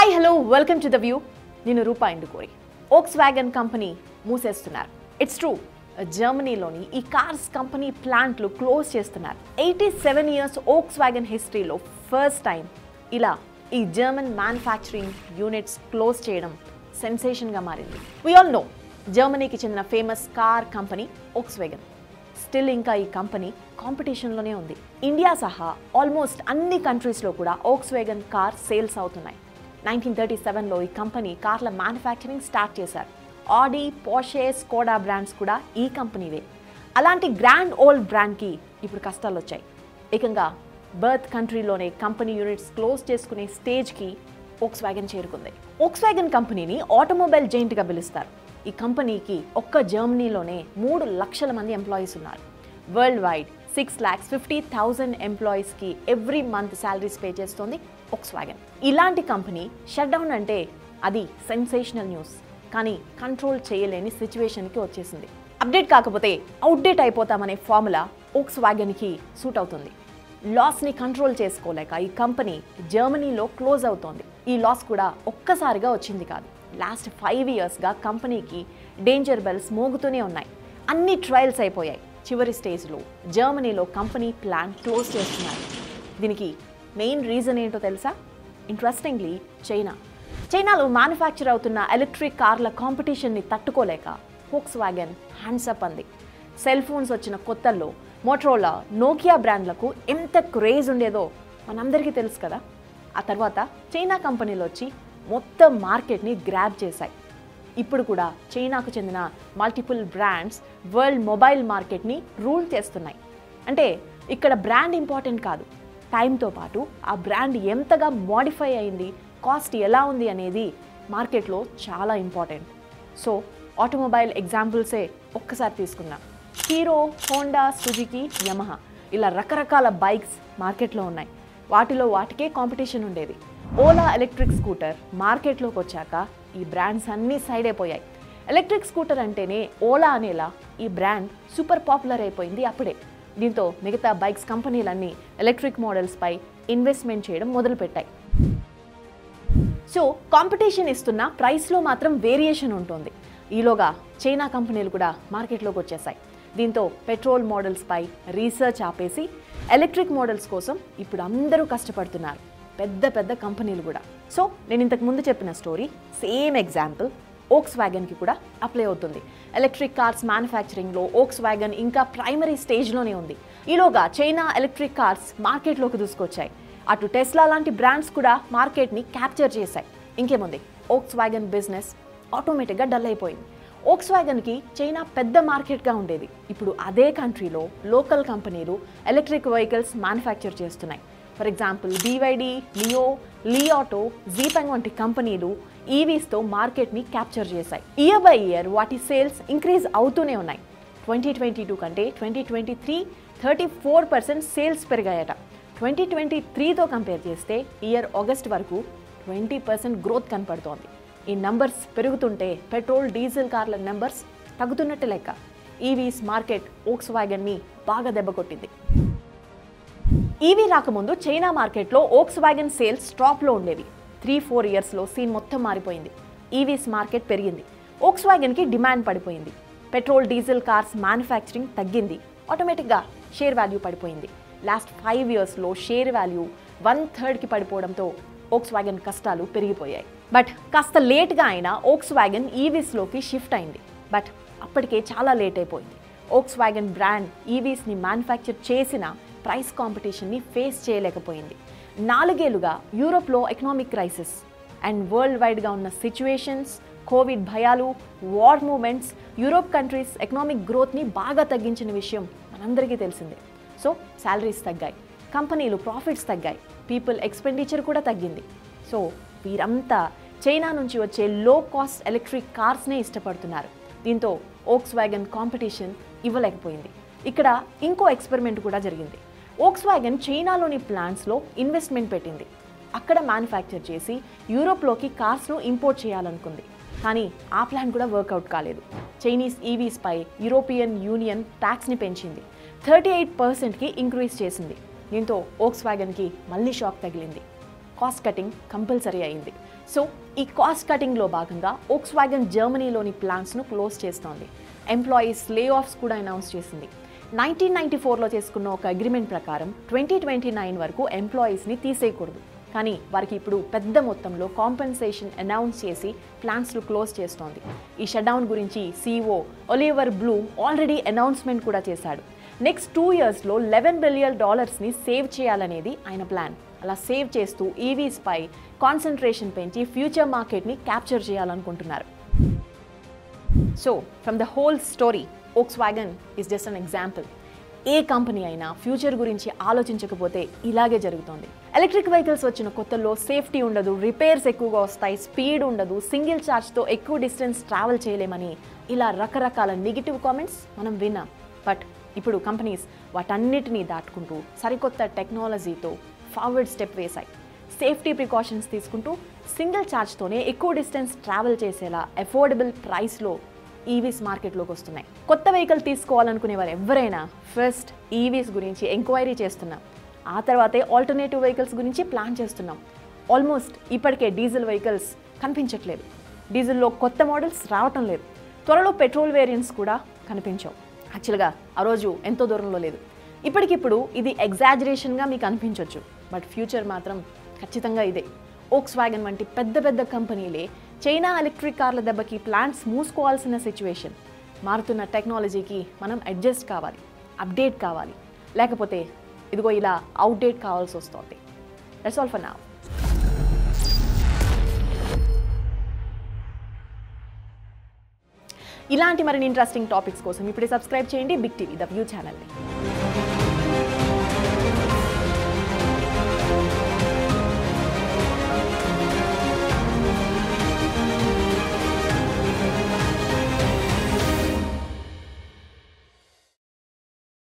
Hi hello welcome to the view. నేను Roopa Indukori. Volkswagen company మూసేస్తున్నారు. It's true. జర్మనీలోని ఈ కార్స్ కంపెనీ ప్లాంట్లు క్లోజ్ చేస్తున్నారు. 87 ఇయర్స్ వోక్స్‌వ్యాగన్ హిస్టరీలో ఫస్ట్ టైం ఇలా ఈ జర్మన్ మ్యానుఫ్యాక్చరింగ్ యూనిట్స్ క్లోజ్ చేయడం సెన్సేషన్గా మారింది. వి ఆల్ నో జర్మనీకి చెందిన famous car company Volkswagen. Still ఇంకా ఈ కంపెనీ కాంపిటీషన్లోనే ఉంది. ఇండియా సహా ఆల్మోస్ట్ అన్ని కంట్రీస్లో కూడా వోక్స్‌వ్యాగన్ కార్ సేల్స్ అవుతున్నాయి. 1937లో ఈ కంపెనీ కార్ల మ్యానుఫ్యాక్చరింగ్ స్టార్ట్ చేశారు. ఆడీ, పోర్షే, స్కోడా బ్రాండ్స్ కూడా ఈ కంపెనీవే. అలాంటి గ్రాండ్ ఓల్డ్ బ్రాండ్కి ఇప్పుడు కష్టాలు వచ్చాయి. ఏకంగా బర్త్ కంట్రీలోనే కంపెనీ యూనిట్స్ క్లోజ్ చేసుకునే స్టేజ్కి వోక్స్‌వ్యాగన్ చేరుకుంది. వోక్స్‌వ్యాగన్ కంపెనీని ఆటోమొబైల్ జైంట్గా పిలుస్తారు. ఈ కంపెనీకి ఒక్క జర్మనీలోనే 3 లక్షల మంది ఎంప్లాయీస్ ఉన్నారు. వరల్డ్ వైడ్ 6,50,000 ఎంప్లాయీస్కి ఎవ్రీ మంత్ శాలరీస్ పే చేస్తోంది వోక్స్‌వ్యాగన్. ఇలాంటి కంపెనీ షట్ డౌన్ అంటే అది సెన్సేషనల్ న్యూస్. కానీ కంట్రోల్ చేయలేని సిచ్యువేషన్కి వచ్చేసింది. అప్డేట్ కాకపోతే అవుట్డేట్ అయిపోతామనే ఫార్ములా వోక్స్‌వ్యాగన్కి సూట్ అవుతుంది. లాస్ని కంట్రోల్ చేసుకోలేక ఈ కంపెనీ జర్మనీలో క్లోజ్ అవుతోంది. ఈ లాస్ కూడా ఒక్కసారిగా వచ్చింది కాదు. లాస్ట్ 5 ఇయర్స్గా కంపెనీకి డేంజర్ బెల్స్ మోగుతూనే ఉన్నాయి. అన్ని ట్రయల్స్ అయిపోయాయి. చివరి స్టేజ్లో జర్మనీలో కంపెనీ ప్లాంట్ క్లోజ్ చేస్తున్నారు. దీనికి మెయిన్ రీజన్ ఏంటో తెలుసా? ఇంట్రెస్టింగ్లీ చైనాలో మ్యానుఫ్యాక్చర్ అవుతున్న ఎలక్ట్రిక్ కార్ల కాంపిటీషన్ని తట్టుకోలేక వోక్స్‌వ్యాగన్ హ్యాండ్సప్ అంది. సెల్ ఫోన్స్ వచ్చిన కొత్తల్లో మోటరోలా, నోకియా బ్రాండ్లకు ఎంత క్రేజ్ ఉండేదో మనందరికీ తెలుసు కదా. ఆ తర్వాత చైనా కంపెనీలు వచ్చి మొత్తం మార్కెట్ని గ్రాబ్ చేశాయి. ఇప్పుడు కూడా చైనాకు చెందిన మల్టిపుల్ బ్రాండ్స్ వరల్డ్ మొబైల్ మార్కెట్ని రూల్ చేస్తున్నాయి. అంటే ఇక్కడ బ్రాండ్ ఇంపార్టెంట్ కాదు, టైంతో పాటు ఆ బ్రాండ్ ఎంతగా మోడిఫై అయింది, కాస్ట్ ఎలా ఉంది అనేది మార్కెట్లో చాలా ఇంపార్టెంట్. సో ఆటోమొబైల్ ఎగ్జాంపుల్సే ఒక్కసారి తీసుకుందాం. హీరో, హోండా, సుజుకి, యమహా ఇలా రకరకాల బైక్స్ మార్కెట్లో ఉన్నాయి. వాటికే కాంపిటీషన్ ఉండేది. ఓలా ఎలక్ట్రిక్ స్కూటర్ మార్కెట్లోకి వచ్చాక ఈ బ్రాండ్స్ అన్నీ సైడ్ అయిపోయాయి. ఎలక్ట్రిక్ స్కూటర్ అంటేనే ఓలా అనేలా ఈ బ్రాండ్ సూపర్ పాపులర్ అయిపోయింది అప్పుడే. దీంతో మిగతా బైక్స్ కంపెనీలన్నీ ఎలక్ట్రిక్ మోడల్స్పై ఇన్వెస్ట్మెంట్ చేయడం మొదలుపెట్టాయి. సో కాంపిటీషన్ ఇస్తున్న ప్రైస్లో మాత్రం వేరియేషన్ ఉంటుంది. ఈలోగా చైనా కంపెనీలు కూడా మార్కెట్లోకి వచ్చేసాయి. దీంతో పెట్రోల్ మోడల్స్పై రీసెర్చ్ ఆపేసి ఎలక్ట్రిక్ మోడల్స్ కోసం ఇప్పుడు అందరూ కష్టపడుతున్నారు, పెద్ద కంపెనీలు కూడా. సో నేను ఇంతకు ముందు చెప్పిన స్టోరీ సేమ్ ఎగ్జాంపుల్ వోక్స్‌వ్యాగన్కి కూడా అప్లై అవుతుంది. ఎలక్ట్రిక్ కార్స్ మ్యానుఫ్యాక్చరింగ్లో వోక్స్‌వ్యాగన్ ఇంకా ప్రైమరీ స్టేజ్లోనే ఉంది. ఈలోగా చైనా ఎలక్ట్రిక్ కార్స్ మార్కెట్లోకి దూసుకొచ్చాయి. అటు టెస్లా లాంటి బ్రాండ్స్ కూడా మార్కెట్ని క్యాప్చర్ చేశాయి. ఇంకేముంది, వోక్స్‌వ్యాగన్ బిజినెస్ ఆటోమేటిక్గా డల్ అయిపోయింది. వోక్స్‌వ్యాగన్కి చైనా పెద్ద మార్కెట్గా ఉండేది. ఇప్పుడు అదే కంట్రీలో లోకల్ కంపెనీలు ఎలక్ట్రిక్ వెహికల్స్ మ్యానుఫ్యాక్చర్ చేస్తున్నాయి. ఫర్ ఎగ్జాంపుల్ BYD, లియో, లీ ఆటో, జీపెంగ్ వంటి కంపెనీలు ఈవీస్తో మార్కెట్ని క్యాప్చర్ చేశాయి. ఇయర్ బై ఇయర్ వాటి సేల్స్ ఇంక్రీజ్ అవుతూనే ఉన్నాయి. 2022 కంటే 2023 34% సేల్స్ పెరిగాయట. 2023తో కంపేర్ చేస్తే ఇయర్ ఆగస్ట్ వరకు 20% గ్రోత్ కనపడుతోంది. ఈ నంబర్స్ పెరుగుతుంటే పెట్రోల్, డీజిల్ కార్ల నెంబర్స్ తగ్గుతున్నట్టు లెక్క. ఈవీస్ మార్కెట్ వోక్స్‌వ్యాగన్ని బాగా దెబ్బకొట్టింది. ఈవీ రాకముందు చైనా మార్కెట్లో వోక్స్‌వ్యాగన్ సేల్స్ టాప్లో ఉండేవి. 3-4 ఇయర్స్లో సీన్ మొత్తం మారిపోయింది. ఈవీస్ మార్కెట్ పెరిగింది, వోక్స్‌వ్యాగన్కి డిమాండ్ పడిపోయింది. పెట్రోల్, డీజిల్ కార్స్ మ్యానుఫ్యాక్చరింగ్ తగ్గింది, ఆటోమేటిక్గా షేర్ వాల్యూ పడిపోయింది. లాస్ట్ 5 ఇయర్స్లో షేర్ వాల్యూ 1/3కి పడిపోవడంతో వోక్స్‌వ్యాగన్ కష్టాలు పెరిగిపోయాయి. బట్ కాస్త లేట్గా అయినా వోక్స్‌వ్యాగన్ ఈవీస్లోకి షిఫ్ట్ అయింది. బట్ అప్పటికే చాలా లేట్ అయిపోయింది. వోక్స్‌వ్యాగన్ బ్రాండ్ ఈవీస్ని మ్యానుఫ్యాక్చర్ చేసిన ప్రైస్ కాంపిటీషన్ని ఫేస్ చేయలేకపోయింది. 4 ఏళ్లుగా యూరోప్లో ఎకనామిక్ క్రైసిస్ అండ్ వరల్డ్ వైడ్గా ఉన్న సిచ్యువేషన్స్, కోవిడ్ భయాలు, war moments Europe countries economic గ్రోత్ని బాగా తగ్గించిన విషయం మనందరికీ తెలిసిందే. సో శాలరీస్ తగ్గాయి, కంపెనీలు ప్రాఫిట్స్ తగ్గాయి, పీపుల్ ఎక్స్పెండిచర్ కూడా తగ్గింది. సో వీరంతా చైనా నుంచి వచ్చే లో కాస్ట్ ఎలక్ట్రిక్ కార్స్నే ఇష్టపడుతున్నారు. దీంతో వోక్స్‌వ్యాగన్ కాంపిటీషన్ ఇవ్వలేకపోయింది. ఇక్కడ ఇంకో ఎక్స్పెరిమెంట్ కూడా జరిగింది. వోక్స్‌వ్యాగన్ చైనాలోని ప్లాంట్స్లో ఇన్వెస్ట్మెంట్ పెట్టింది. అక్కడ మ్యానుఫ్యాక్చర్ చేసి యూరోప్లోకి కార్స్ను ఇంపోర్ట్ చేయాలనుకుంది. కానీ ఆ ప్లాన్ కూడా వర్కౌట్ కాలేదు. చైనీస్ ఈవీస్పై యూరోపియన్ యూనియన్ ట్యాక్స్ని పెంచింది, 38%కి ఇంక్రీజ్ చేసింది. దీంతో వోక్స్‌వ్యాగన్కి మళ్ళీ షాక్ తగిలింది. కాస్ట్ కటింగ్ కంపల్సరీ అయింది. సో ఈ కాస్ట్ కటింగ్లో భాగంగా వోక్స్వాగన్ జర్మనీలోని ప్లాంట్స్ను క్లోజ్ చేస్తోంది. ఎంప్లాయీస్ లే ఆఫ్స్ కూడా అనౌన్స్ చేసింది. 1994లో చేసుకున్న ఒక అగ్రిమెంట్ ప్రకారం 2029 వరకు ఎంప్లాయీస్ని తీసేయకూడదు. కానీ వారికి ఇప్పుడు పెద్ద మొత్తంలో కాంపెన్సేషన్ అనౌన్స్ చేసి ప్లాంట్స్ను క్లోజ్ చేస్తోంది. ఈ షట్డౌన్ గురించి CEO Oliver Bloom already announcement కూడా చేశాడు. నెక్స్ట్ 2 yearsలో $11 billion సేవ్ చేయాలనేది ఆయన ప్లాన్. అలా సేవ్ చేస్తూ ఈవీస్పై కాన్సన్ట్రేషన్ పెంచి ఫ్యూచర్ మార్కెట్ని క్యాప్చర్ చేయాలనుకుంటున్నారు. So from the whole story Volkswagen is just an example. A company అయినా ఫ్యూచర్ గురించి ఆలోచించకపోతే ఇలాగే జరుగుతోంది. ఎలక్ట్రిక్ వెహికల్స్ వచ్చిన కొత్తలో సేఫ్టీ ఉండదు, రిపేర్స్ ఎక్కువగా వస్తాయి, స్పీడ్ ఉండదు, సింగిల్ ఛార్జ్తో ఎక్కువ డిస్టెన్స్ ట్రావెల్ చేయలేమని ఇలా రకరకాల నెగిటివ్ కామెంట్స్ మనం విన్నాం. బట్ ఇప్పుడు కంపెనీస్ వాటన్నిటినీ దాటుకుంటూ సరికొత్త టెక్నాలజీతో ఫార్వర్డ్ స్టెప్ వేశాయి. సేఫ్టీ ప్రికాషన్స్ తీసుకుంటూ సింగిల్ ఛార్జ్తోనే ఎక్కువ డిస్టెన్స్ ట్రావెల్ చేసేలా అఫోర్డబుల్ ప్రైస్లో ఈవీస్ మార్కెట్లోకి వస్తున్నాయి. కొత్త వెహికల్ తీసుకోవాలనుకునే వారు ఎవరైనా ఫస్ట్ ఈవీస్ గురించి ఎంక్వైరీ చేస్తున్నాం. ఆ తర్వాతే ఆల్టర్నేటివ్ వెహికల్స్ గురించి ప్లాన్ చేస్తున్నాం. ఆల్మోస్ట్ ఇప్పటికే డీజిల్ వెహికల్స్ కనిపించట్లేదు. డీజిల్లో కొత్త మోడల్స్ రావటం లేదు. త్వరలో పెట్రోల్ వేరియంట్స్ కూడా కనిపించవు. యాక్చువల్గా ఆ రోజు ఎంతో దూరంలో లేదు. ఇప్పటికిప్పుడు ఇది ఎగ్జాజరేషన్గా మీకు అనిపించవచ్చు, బట్ ఫ్యూచర్ మాత్రం ఖచ్చితంగా ఇదే. వోక్స్వాగన్ వంటి పెద్ద పెద్ద కంపెనీలే చైనా ఎలక్ట్రిక్ కార్ల దెబ్బకి ప్లాంట్స్ మూసుకోవాల్సిన సిచ్యువేషన్. మారుతున్న టెక్నాలజీకి మనం అడ్జస్ట్ కావాలి, అప్డేట్ కావాలి, లేకపోతే ఇదిగో ఇలా అవుట్డేట్ కావాల్సి వస్తుంది. That's all for now. ఇలాంటి మరిన్ని ఇంట్రెస్టింగ్ టాపిక్స్ కోసం ఇప్పుడే సబ్స్క్రైబ్ చేయండి బిగ్ టీవీ ద వ్యూ ఛానల్ని.